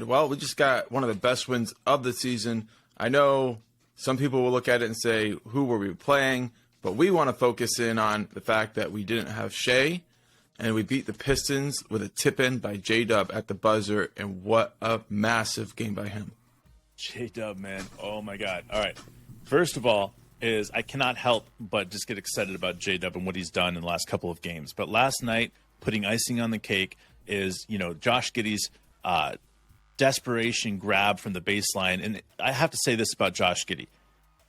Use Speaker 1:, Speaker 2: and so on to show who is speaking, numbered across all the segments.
Speaker 1: Well, we just got one of the best wins of the season. I know some people will look at it and say, who were we playing? But we want to focus in on the fact that we didn't have Shai, and we beat the Pistons with a tip-in by JDub at the buzzer, and what a massive game by him.
Speaker 2: JDub, man. Oh, my God. All right. First of all, I cannot help but just get excited about JDub and what he's done in the last couple of games. But last night, putting icing on the cake is, Josh Giddey's desperation grab from the baseline. And I have to say this about Josh Giddey.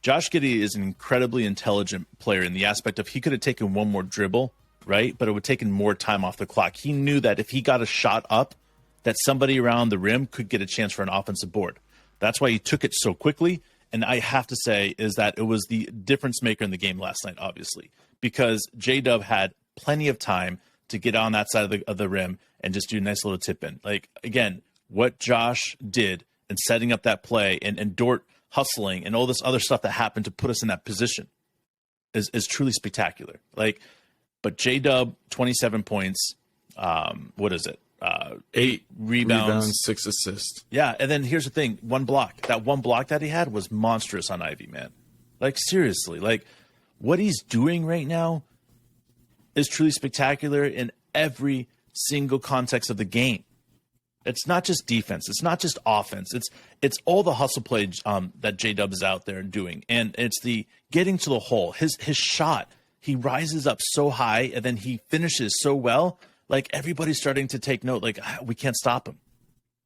Speaker 2: Josh Giddey is an incredibly intelligent player in the aspect of he could have taken one more dribble, right? But it would have taken more time off the clock. He knew that if he got a shot up, that somebody around the rim could get a chance for an offensive board. That's why he took it so quickly. And I have to say is that it was the difference maker in the game last night, obviously, because JDub had plenty of time to get on that side of the rim and just do a nice little tip in. Like, again, what Josh did in setting up that play and Dort hustling and all this other stuff that happened to put us in that position is truly spectacular. But JDub, 27 points. What is it?
Speaker 1: 8
Speaker 2: rebounds,
Speaker 1: 6 assists.
Speaker 2: Yeah, and then here's the thing: one block. That one block that he had was monstrous on Ivy, man. Seriously, what he's doing right now is truly spectacular in every single context of the game. It's not just defense. It's not just offense. It's all the hustle play that JDub is out there doing, and it's the getting to the hole. His shot, he rises up so high, and then he finishes so well. Everybody's starting to take note. We can't stop him.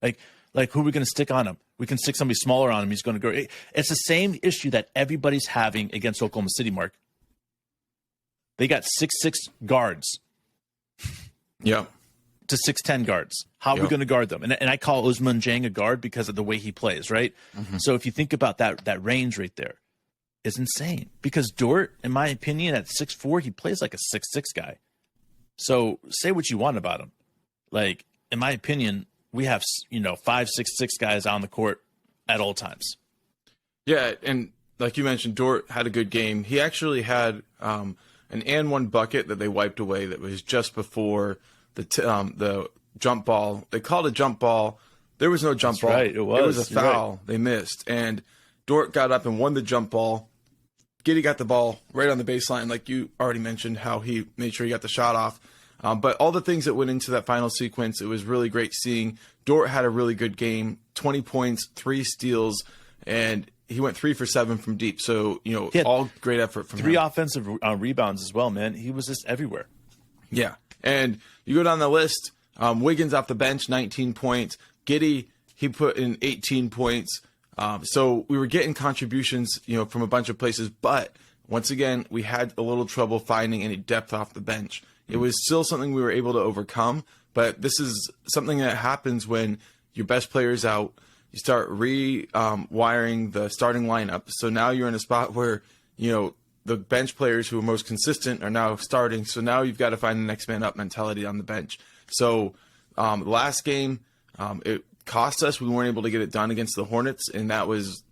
Speaker 2: Who are we going to stick on him? We can stick somebody smaller on him. He's going to go. It's the same issue that everybody's having against Oklahoma City, Mark. They got 6'6" guards.
Speaker 1: Yeah.
Speaker 2: To 6'10" guards. How are we going to guard them? And I call Ousmane Dieng a guard because of the way he plays, right? Mm-hmm. So if you think about that range right there, is insane. Because Dort, in my opinion, at 6'4", he plays like a 6'6" guy. So say what you want about him. In my opinion, we have 5'6" guys on the court at all times.
Speaker 1: Yeah, and like you mentioned, Dort had a good game. He actually had an and one bucket that they wiped away that was just before the jump ball. They called a jump ball. There was no jump ball.
Speaker 2: Right, it was.
Speaker 1: It was a foul. Right. They missed, and Dort got up and won the jump ball. Giddey got the ball right on the baseline, like you already mentioned, how he made sure he got the shot off. But all the things that went into that final sequence, it was really great seeing. Dort had a really good game, 20 points, 3 steals, and he went 3 for 7 from deep. So, all great effort from him.
Speaker 2: 3 offensive rebounds as well, man. He was just everywhere.
Speaker 1: Yeah, and you go down the list, Wiggins off the bench, 19 points. Giddey, he put in 18 points. So we were getting contributions, from a bunch of places, but once again, we had a little trouble finding any depth off the bench. It was still something we were able to overcome, but this is something that happens when your best player's out. You start rewiring the starting lineup. So now you're in a spot where, the bench players who are most consistent are now starting. So now you've got to find the next man up mentality on the bench. So last game, it cost us. We weren't able to get it done against the Hornets, and that was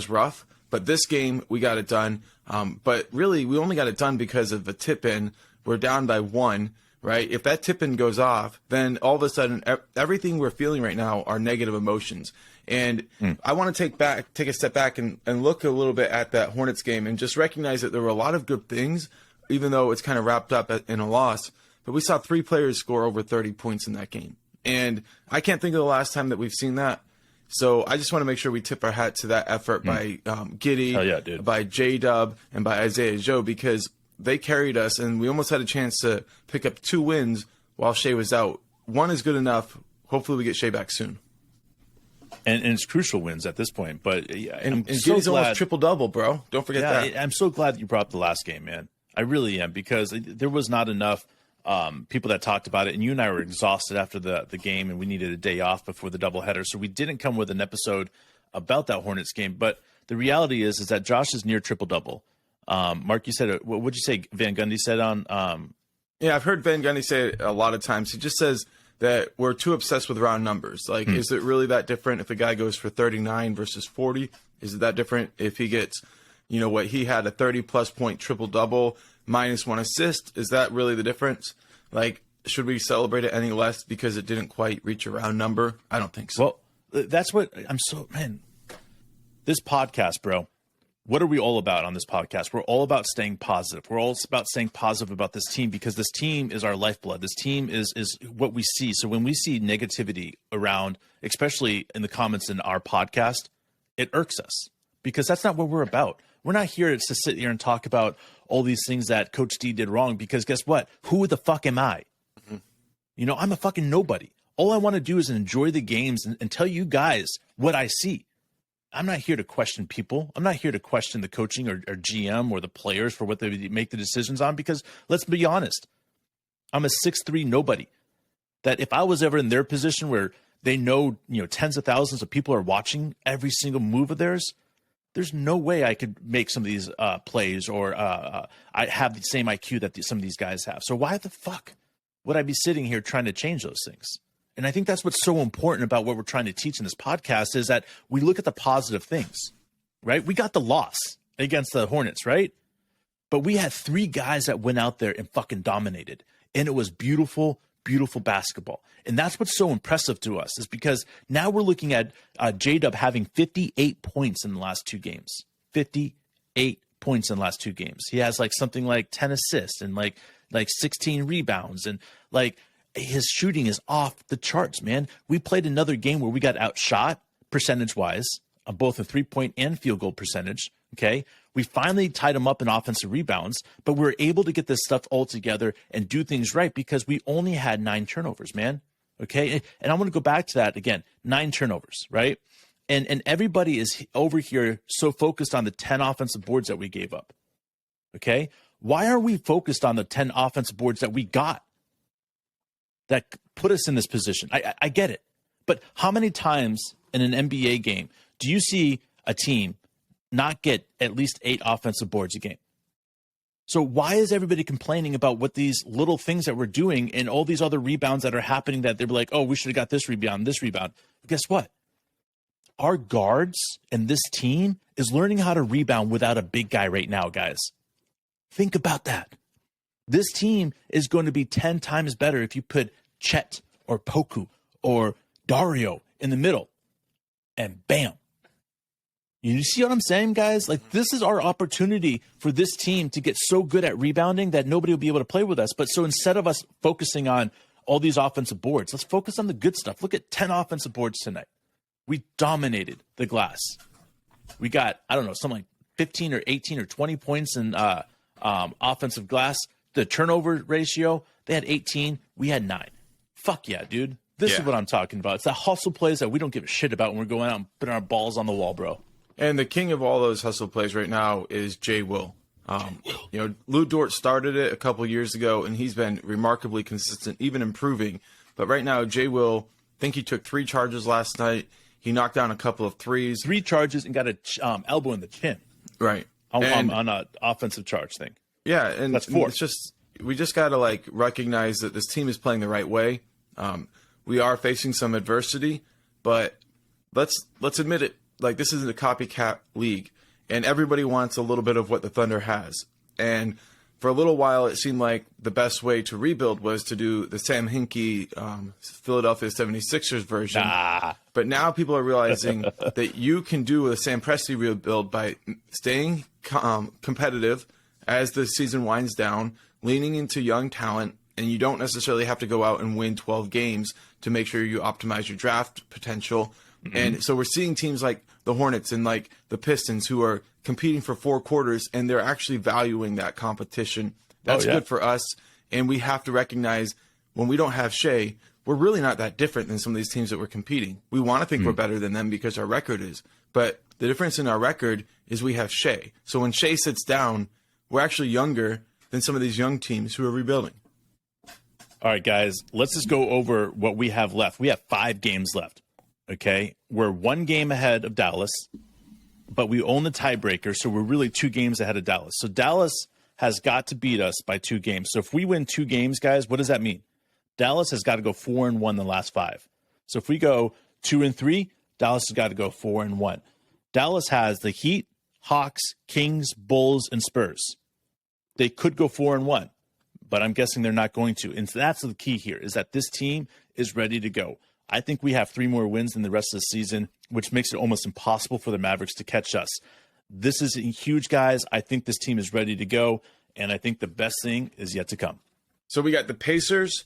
Speaker 1: rough. But this game, we got it done. But really, we only got it done because of a tip-in. We're down by 1, right? If that tip-in goes off, then all of a sudden, everything we're feeling right now are negative emotions. And I want to take a step back and look a little bit at that Hornets game and just recognize that there were a lot of good things, even though it's kind of wrapped up in a loss. But we saw 3 players score over 30 points in that game. And I can't think of the last time that we've seen that. So I just want to make sure we tip our hat to that effort by Giddey, by JDub, and by Isaiah Joe, because they carried us, and we almost had a chance to pick up 2 wins while Shai was out. 1 is good enough. Hopefully we get Shai back soon.
Speaker 2: And it's crucial wins at this point. But
Speaker 1: and Giddey's almost triple-double, bro. Don't forget that.
Speaker 2: I'm so glad you brought up the last game, man. I really am, because there was not enough people that talked about it, and you and I were exhausted after the game, and we needed a day off before the doubleheader, so we didn't come with an episode about that Hornets game. But the reality is that Josh is near triple-double. Mark, you said, what would you say Van Gundy said on?
Speaker 1: Yeah, I've heard Van Gundy say it a lot of times. He just says that we're too obsessed with round numbers. Is it really that different if a guy goes for 39 versus 40? Is it that different if he gets, what he had, a 30-plus point triple-double minus 1 assist? Is that really the difference? Should we celebrate it any less because it didn't quite reach a round number? I don't think so.
Speaker 2: Well, That's what I'm so, man, this podcast, bro. What are we all about on this podcast? We're all about staying positive. We're all about staying positive about this team because this team is our lifeblood. This team is what we see. So when we see negativity around, especially in the comments in our podcast, it irks us because that's not what we're about. We're not here to sit here and talk about all these things that Coach D did wrong because guess what? Who the fuck am I? Mm-hmm. I'm a fucking nobody. All I want to do is enjoy the games and tell you guys what I see. I'm not here to question people. I'm not here to question the coaching or GM or the players for what they make the decisions on because let's be honest, I'm a 6'3" nobody. That if I was ever in their position where they know, tens of thousands of people are watching every single move of theirs, there's no way I could make some of these plays or I have the same IQ that some of these guys have. So why the fuck would I be sitting here trying to change those things? And I think that's what's so important about what we're trying to teach in this podcast is that we look at the positive things, right? We got the loss against the Hornets, right? But we had 3 guys that went out there and fucking dominated. And it was beautiful, beautiful basketball. And that's what's so impressive to us is because now we're looking at JDub having 58 points in the last 2 games. 58 points in the last 2 games. He has something like 10 assists and like 16 rebounds and his shooting is off the charts, man. We played another game where we got outshot percentage-wise on both a three-point and field goal percentage, okay? We finally tied him up in offensive rebounds, but we were able to get this stuff all together and do things right because we only had 9 turnovers, man, okay? And I want to go back to that again, 9 turnovers, right? And everybody is over here so focused on the 10 offensive boards that we gave up, okay? Why are we focused on the 10 offensive boards that we got? That put us in this position. I get it. But how many times in an NBA game do you see a team not get at least 8 offensive boards a game? So why is everybody complaining about what these little things that we're doing and all these other rebounds that are happening that they're like, oh, we should have got this rebound, this rebound. But guess what? Our guards and this team is learning how to rebound without a big guy right now, guys. Think about that. This team is going to be 10 times better if you put Chet or Poku or Dario in the middle. And bam. You see what I'm saying, guys? This is our opportunity for this team to get so good at rebounding that nobody will be able to play with us. But so instead of us focusing on all these offensive boards, let's focus on the good stuff. Look at 10 offensive boards tonight. We dominated the glass. We got, something like 15 or 18 or 20 points in offensive glass. The turnover ratio, they had 18, we had 9. Fuck yeah, dude. This is what I'm talking about. It's the hustle plays that we don't give a shit about when we're going out and putting our balls on the wall, bro.
Speaker 1: And the king of all those hustle plays right now is Jay Will. Lou Dort started it a couple years ago, and he's been remarkably consistent, even improving. But right now, Jay Will, I think he took 3 charges last night. He knocked down a couple of threes.
Speaker 2: 3 charges and got a elbow in the chin.
Speaker 1: Right.
Speaker 2: On an offensive charge thing.
Speaker 1: Yeah, and
Speaker 2: that's 4.
Speaker 1: It's just we just got to recognize that this team is playing the right way. We are facing some adversity, but let's admit it. This isn't a copycat league, and everybody wants a little bit of what the Thunder has. And for a little while, it seemed like the best way to rebuild was to do the Sam Hinkie Philadelphia 76ers version. But now people are realizing that you can do a Sam Presti rebuild by staying competitive as the season winds down, leaning into young talent, and you don't necessarily have to go out and win 12 games to make sure you optimize your draft potential. Mm-hmm. And so we're seeing teams like the Hornets and the Pistons who are competing for 4 quarters, and they're actually valuing that competition. That's good for us, and we have to recognize when we don't have Shai, we're really not that different than some of these teams that we're competing. We want to think we're better than them because our record is. But the difference in our record is we have Shai. So when Shai sits down, we're actually younger than some of these young teams who are rebuilding.
Speaker 2: All right, guys, let's just go over what we have left. We have 5 games left, okay? We're 1 game ahead of Dallas, but we own the tiebreaker, so we're really 2 games ahead of Dallas. So Dallas has got to beat us by 2 games. So if we win 2 games, guys, what does that mean? Dallas has got to go 4-1 in the last 5. So if we go 2-3, Dallas has got to go 4-1. Dallas has the Heat, Hawks, Kings, Bulls, and Spurs. They could go 4-1, but I'm guessing they're not going to. And so that's the key here, is that this team is ready to go. I think we have 3 more wins than the rest of the season, which makes it almost impossible for the Mavericks to catch us. This is huge, guys. I think this team is ready to go, and I think the best thing is yet to come.
Speaker 1: So we got the Pacers,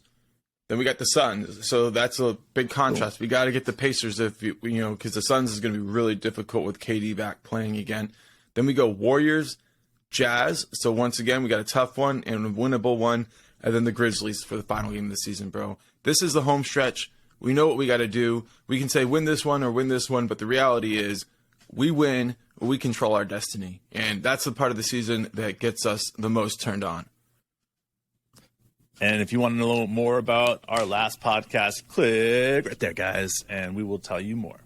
Speaker 1: then we got the Suns. So that's a big contrast. We got to get the Pacers because the Suns is going to be really difficult with KD back playing again. Then we go Warriors, Jazz. So once again, we got a tough one and a winnable one. And then the Grizzlies for the final game of the season, bro. This is the home stretch. We know what we got to do. We can say win this one or win this one, but the reality is we win, we control our destiny. And that's the part of the season that gets us the most turned on.
Speaker 2: And if you want to know more about our last podcast, click right there, guys, and we will tell you more.